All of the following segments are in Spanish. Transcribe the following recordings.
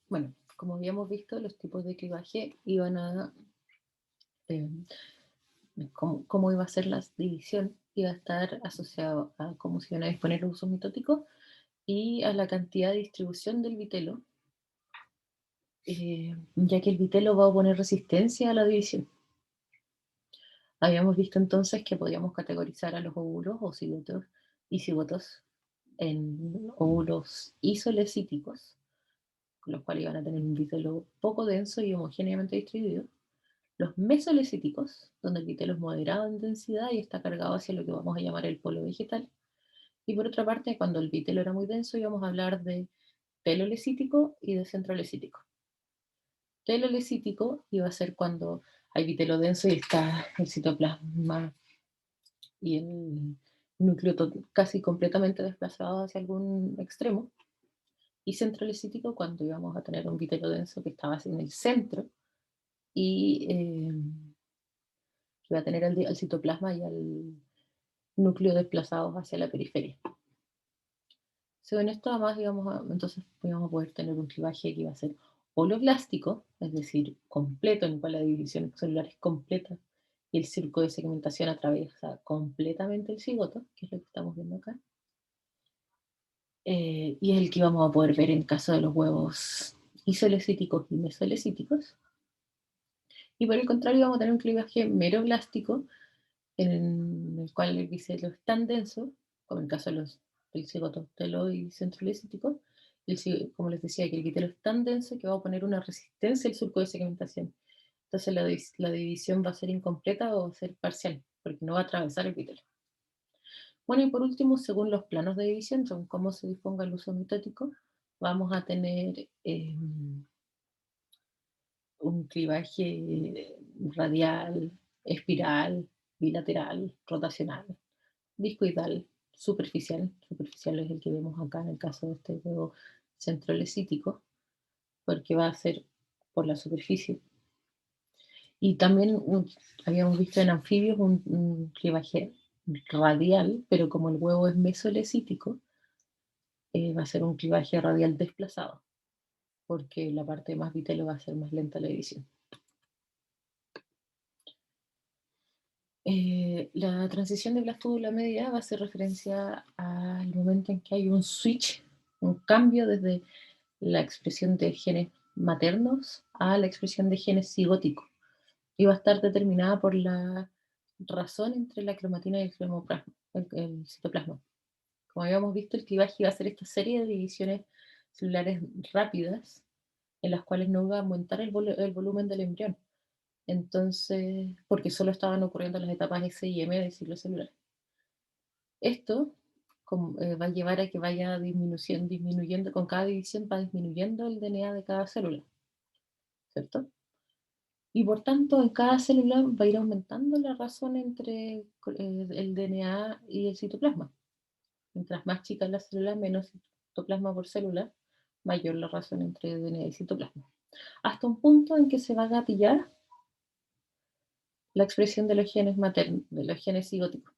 Bueno, como habíamos visto, los tipos de clivaje iban a, eh, cómo iba a ser la división, iba a estar asociado a cómo se iban a disponer los usos mitóticos y a la cantidad de distribución del vitelo, ya que el vitelo va a oponer resistencia a la división. Habíamos visto entonces que podíamos categorizar a los óvulos o cigotos y cigotos en óvulos isolecíticos, los cuales iban a tener un vitelo poco denso y homogéneamente distribuido. Los mesolecíticos, donde el vitelo es moderado en densidad y está cargado hacia lo que vamos a llamar el polo vegetal. Y por otra parte, cuando el vitelo era muy denso, íbamos a hablar de telolecítico y de centrolecítico. Telolecítico iba a ser cuando hay vitelo denso y está el citoplasma y el núcleo casi completamente desplazado hacia algún extremo. Y centrolecítico cuando íbamos a tener un vitelo denso que estaba en el centro y iba a tener al citoplasma y al núcleo desplazados hacia la periferia. Según esto, además, entonces íbamos a poder tener un clivaje que iba a ser holoblástico, es decir, completo, en el cual la división celular es completa y el circo de segmentación atraviesa completamente el cigoto, que es lo que estamos viendo acá. Y es el que vamos a poder ver en caso de los huevos isolecíticos y mesolecíticos. Y por el contrario, vamos a tener un clivaje meroblástico, en el cual el bicelo es tan denso, como en el caso de del cigoto telo y centrolecítico, como les decía, que el vitelo es tan denso que va a poner una resistencia al surco de segmentación. Entonces la división va a ser incompleta o va a ser parcial, porque no va a atravesar el vitelo. Bueno, y por último, según los planos de división, según cómo se disponga el uso mitótico, vamos a tener un clivaje radial, espiral, bilateral, rotacional, discoidal, superficial. Superficial es el que vemos acá en el caso de este huevo centrolecítico, porque va a ser por la superficie. Y también habíamos visto en anfibios un clivaje radial, pero como el huevo es mesolecítico, va a ser un clivaje radial desplazado, porque la parte más vitelo va a ser más lenta la edición. La transición de blastúdula media va a hacer referencia al momento en que hay un switch, un cambio desde la expresión de genes maternos a la expresión de genes cigóticos. Y va a estar determinada por la razón entre la cromatina y el citoplasma. Como habíamos visto, el clivaje iba a ser esta serie de divisiones celulares rápidas en las cuales no iba a aumentar el volumen del embrión. Entonces, porque solo estaban ocurriendo las etapas S y M del ciclo celular. Esto va a llevar a que vaya disminuyendo, con cada división va disminuyendo el DNA de cada célula, ¿cierto? Y por tanto, en cada célula va a ir aumentando la razón entre el DNA y el citoplasma. Mientras más chica es la célula, menos citoplasma por célula, mayor la razón entre DNA y citoplasma. Hasta un punto en que se va a gatillar la expresión de los genes maternos, de los genes cigóticos.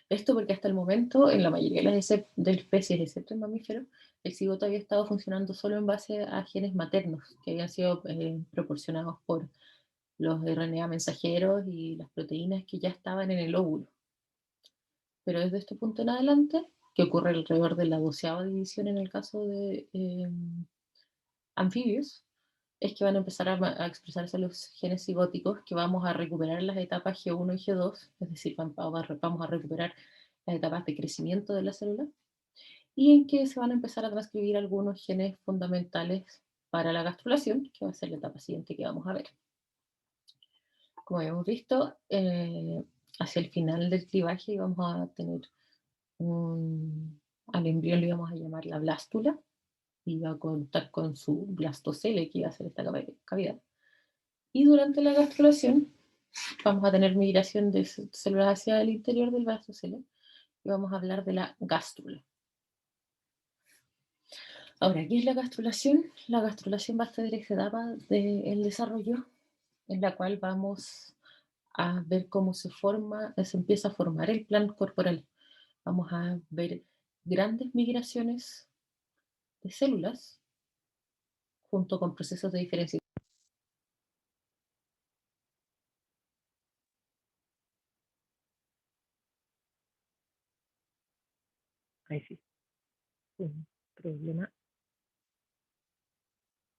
Esto porque hasta el momento, en la mayoría de las especies, excepto en mamíferos, el cigoto había estado funcionando solo en base a genes maternos, que habían sido proporcionados por los RNA mensajeros y las proteínas que ya estaban en el óvulo. Pero desde este punto en adelante, que ocurre alrededor de la 12ª división en el caso de anfibios, es que van a empezar a expresarse los genes cigóticos que vamos a recuperar en las etapas G1 y G2, es decir, vamos a recuperar las etapas de crecimiento de la célula, y en que se van a empezar a transcribir algunos genes fundamentales para la gastrulación, que va a ser la etapa siguiente que vamos a ver. Como habíamos visto, hacia el final del clivaje vamos a tener al embrión le íbamos a llamar la blástula, y va a contar con su blastocele, que iba a ser esta cavidad. Y durante la gastrulación vamos a tener migración de células hacia el interior del blastocele y vamos a hablar de la gástrula. Ahora, ¿qué es la gastrulación? La gastrulación va a ser esa etapa del desarrollo en la cual vamos a ver cómo se empieza a formar el plan corporal. Vamos a ver grandes migraciones de células junto con procesos de diferenciación. Ahí sí, un problema,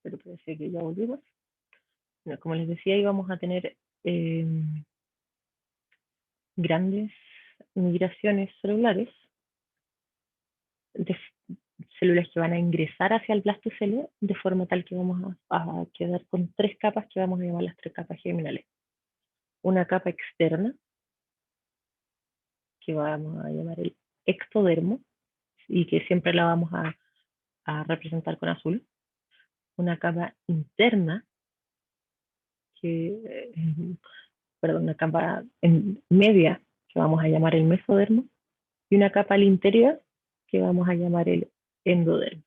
pero parece que ya volvimos. Bueno, como les decía, íbamos a tener grandes migraciones celulares de células que van a ingresar hacia el blastocelo de forma tal que vamos a quedar con tres capas que vamos a llamar las tres capas germinales. Una capa externa, que vamos a llamar el ectodermo, y que siempre la vamos a representar con azul. Una capa interna, perdón, una capa media, que vamos a llamar el mesodermo, y una capa al interior, que vamos a llamar el endodermo.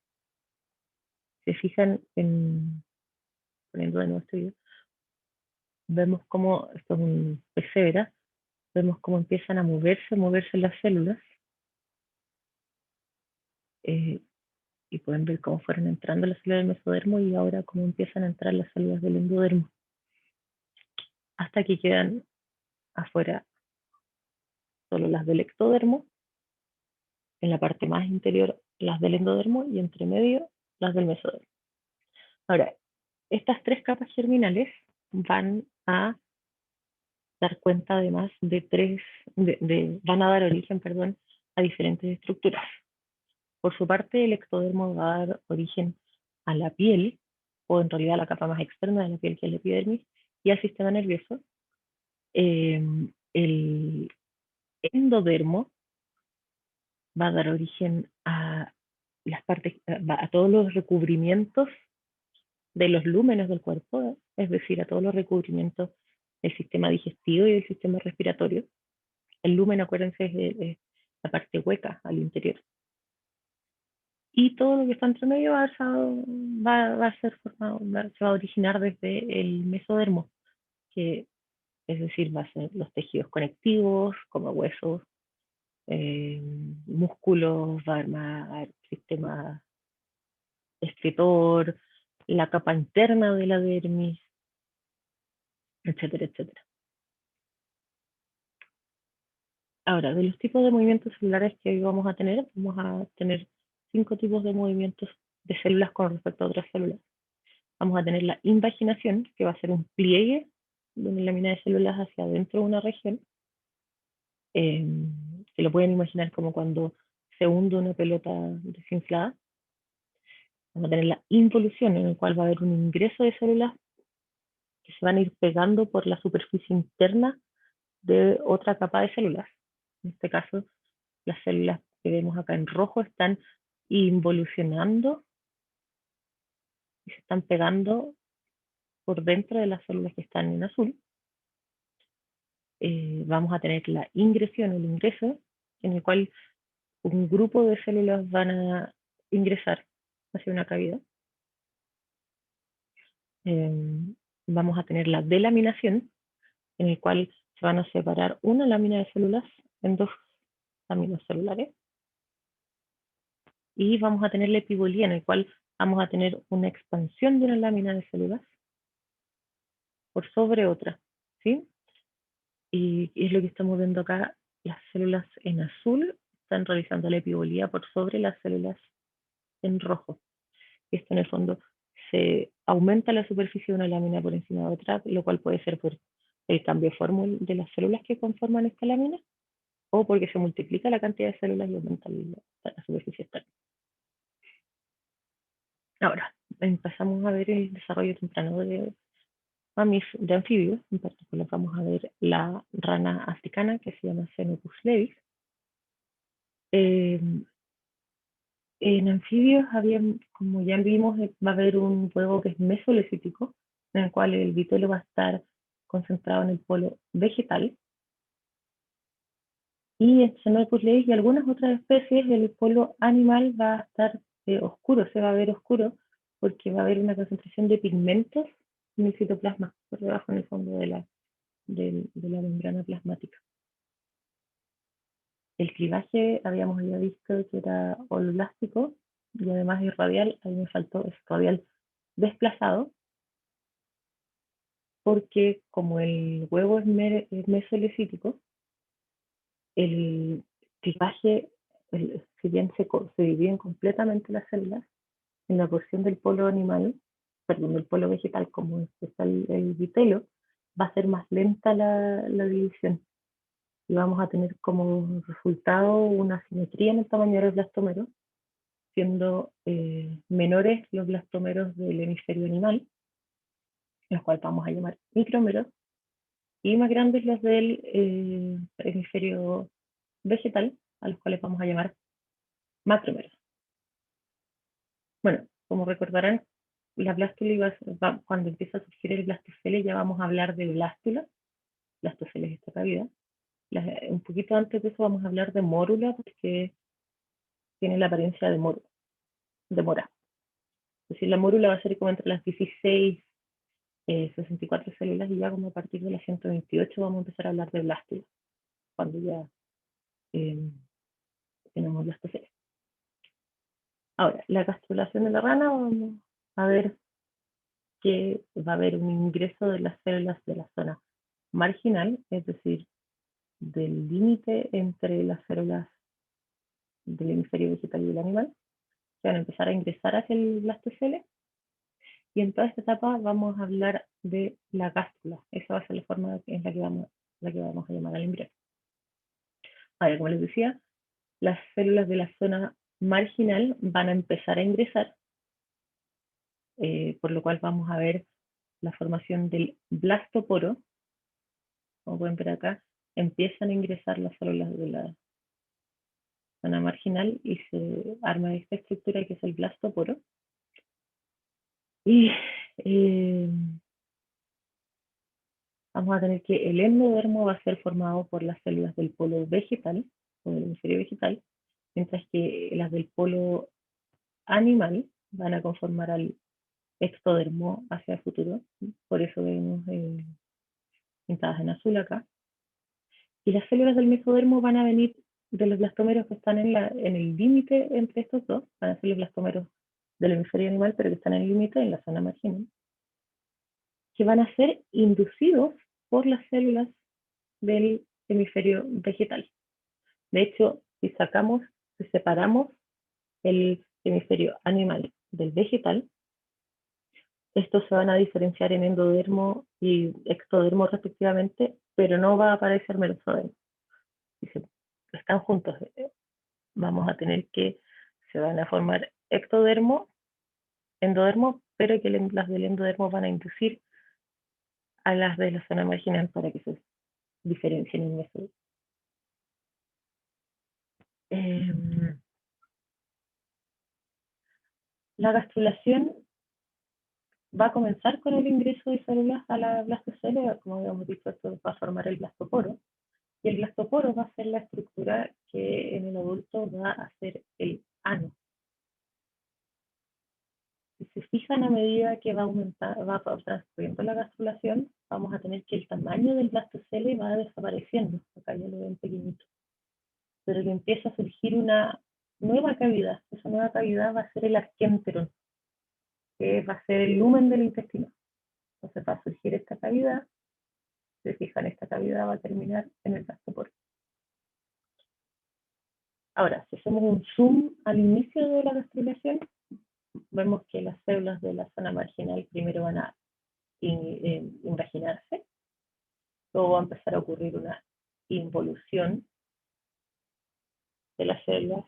Se fijan poniendo de nuevo este video, vemos cómo, esto es un PC, ¿verdad? Vemos cómo empiezan a moverse las células, y pueden ver cómo fueron entrando las células del mesodermo y ahora cómo empiezan a entrar las células del endodermo, hasta que quedan afuera solo las del ectodermo, en la parte más interior las del endodermo y entre medio las del mesodermo. Ahora, estas tres capas germinales van a dar cuenta además de van a dar origen, perdón, a diferentes estructuras. Por su parte, el ectodermo va a dar origen a la piel, o en realidad a la capa más externa de la piel, que es la epidermis, y al sistema nervioso. El endodermo va a dar origen a las partes, a todos los recubrimientos de los lúmenes del cuerpo, es decir, a todos los recubrimientos del sistema digestivo y del sistema respiratorio. El lumen, acuérdense, es la parte hueca al interior. Y todo lo que está entre medio va a ser formado, se va a originar desde el mesodermo, que es decir, va a ser los tejidos conectivos, como huesos, músculos, va a armar sistema excretor, la capa interna de la dermis, etcétera, etcétera. Ahora, de los tipos de movimientos celulares que hoy vamos a tener 5 tipos de movimientos de células con respecto a otras células. Vamos a tener la invaginación, que va a ser un pliegue de una lámina de células hacia adentro de una región. Se lo pueden imaginar como cuando se hunde una pelota desinflada. Vamos a tener la involución, en el cual va a haber un ingreso de células que se van a ir pegando por la superficie interna de otra capa de células. En este caso, las células que vemos acá en rojo están involucionando y se están pegando por dentro de las células que están en azul. Vamos a tener la ingresión, el ingreso, en el cual un grupo de células van a ingresar hacia una cavidad. Vamos a tener la delaminación, en el cual se van a separar una lámina de células en dos láminas celulares. Y vamos a tener la epibolía, en el cual vamos a tener una expansión de una lámina de células por sobre otra, ¿sí? Y es lo que estamos viendo acá, las células en azul están realizando la epibolía por sobre las células en rojo. Esto en el fondo se aumenta la superficie de una lámina por encima de otra, lo cual puede ser por el cambio de fórmula de las células que conforman esta lámina, o porque se multiplica la cantidad de células y aumenta la superficie externa. Ahora, empezamos a ver el desarrollo temprano de anfibios. En particular vamos a ver la rana africana, que se llama Xenopus levis. En anfibios como ya vimos, va a haber un huevo que es mesolesítico, en el cual el vitelo va a estar concentrado en el polo vegetal. Y en Xenopus levis y algunas otras especies, el polo animal va a estar oscuro, se va a ver oscuro, porque va a haber una concentración de pigmentos en el citoplasma, por debajo en el fondo de la membrana plasmática. El clivaje habíamos ya visto que era holoblástico y además irradial, ahí me faltó, es radial, desplazado, porque como el huevo es mesolítico, el clivaje, si bien se dividen completamente las células, en la porción del polo animal, perdón, del polo vegetal, como está el vitelo, va a ser más lenta la división. Y vamos a tener como resultado una simetría en el tamaño de los blastómeros, siendo menores los blastómeros del hemisferio animal, los cuales vamos a llamar micrómeros, y más grandes los del hemisferio vegetal, a los cuales vamos a llamar macrómeros. Bueno, como recordarán, la blástula cuando empieza a surgir el blastocele ya vamos a hablar de blástula. Blastocele es esta cavidad. Un poquito antes de eso vamos a hablar de mórula, porque tiene la apariencia de mora. Es decir, la mórula va a ser como entre las 16 64 células, y ya como a partir de las 128 vamos a empezar a hablar de blástula, cuando ya tenemos blastocele. Ahora, la gastrulación de la rana, vamos a ver que va a haber un ingreso de las células de la zona marginal, es decir, del límite entre las células del hemisferio vegetal y del animal, que van a empezar a ingresar hacia el blastocele. Y en toda esta etapa vamos a hablar de la gástrula. Esa va a ser la forma en la que vamos a llamar al embrión. Ahora, como les decía, las células de la zona marginal van a empezar a ingresar, por lo cual vamos a ver la formación del blastoporo. Como pueden ver acá, empiezan a ingresar las células de la zona marginal y se arma esta estructura que es el blastoporo. Y vamos a tener que el endodermo va a ser formado por las células del polo vegetal, o del hemisferio vegetal, mientras que las del polo animal van a conformar al ectodermo hacia el futuro. Por eso vemos pintadas en azul acá. Y las células del mesodermo van a venir de los blastómeros que están en el límite entre estos dos. Van a ser los blastómeros del hemisferio animal, pero que están en el límite, en la zona marginal, que van a ser inducidos por las células del hemisferio vegetal. De hecho, si separamos el hemisferio animal del vegetal, estos se van a diferenciar en endodermo y ectodermo respectivamente, pero no va a aparecer mesodermo. Si están juntos, vamos a tener que se van a formar ectodermo, endodermo, pero que las del endodermo van a inducir a las de la zona marginal para que se diferencien en mesodermo. La gastrulación va a comenzar con el ingreso de células a la blastocele. Como habíamos dicho, esto va a formar el blastoporo, y el blastoporo va a ser la estructura que en el adulto va a ser el ano. Si se fijan, a medida que va transcurriendo la gastrulación, vamos a tener que el tamaño del blastocele va desapareciendo. Acá ya lo ven pequeñito. Pero que empieza a surgir una nueva cavidad. Esa nueva cavidad va a ser el arquénteron, que va a ser el lumen del intestino. Entonces va a surgir esta cavidad. Si se fijan, esta cavidad va a terminar en el blastoporo. Ahora, si hacemos un zoom al inicio de la gastrulación, vemos que las células de la zona marginal primero van a invaginarse, luego va a empezar a ocurrir una involución de las células,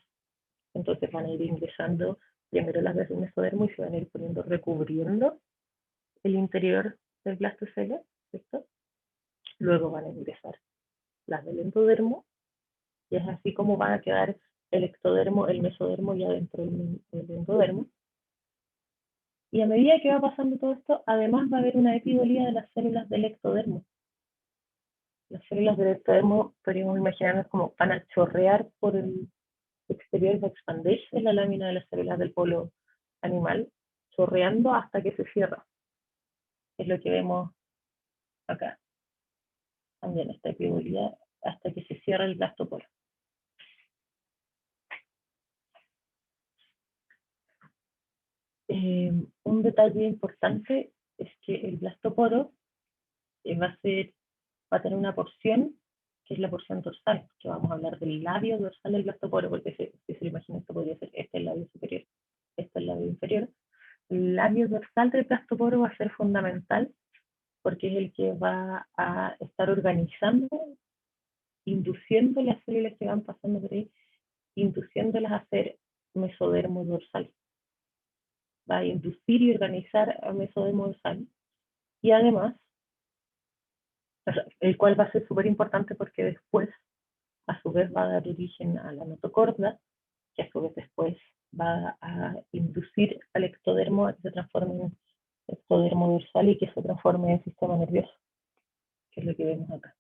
entonces van a ir ingresando primero las del mesodermo y se van a ir poniendo, recubriendo el interior del blastocele, ¿cierto? Luego van a ingresar las del endodermo, y es así como van a quedar el ectodermo, el mesodermo ya dentro del endodermo. Y a medida que va pasando todo esto, además va a haber una epidolía de las células del ectodermo. Las células del ectodermo, podríamos imaginarnos como van a chorrear por el exterior, va a expandirse la lámina de las células del polo animal, chorreando hasta que se cierra. Es lo que vemos acá. También esta epidolía hasta que se cierra el blastoporo. Un un detalle importante es que el blastoporo va a tener una porción que es la porción dorsal, que vamos a hablar del labio dorsal del blastoporo, porque si se lo imaginan, esto podría ser este el labio superior, este el labio inferior. El labio dorsal del blastoporo va a ser fundamental porque es el que va a estar organizando, induciendo las células que van pasando por ahí, induciéndolas a hacer mesodermo dorsal. Va a inducir y organizar a mesodermo dorsal. Y además, el cual va a ser súper importante porque después, a su vez, va a dar origen a la notocorda, que a su vez después va a inducir al ectodermo a que se transforme en ectodermo dorsal y que se transforme en sistema nervioso, que es lo que vemos acá.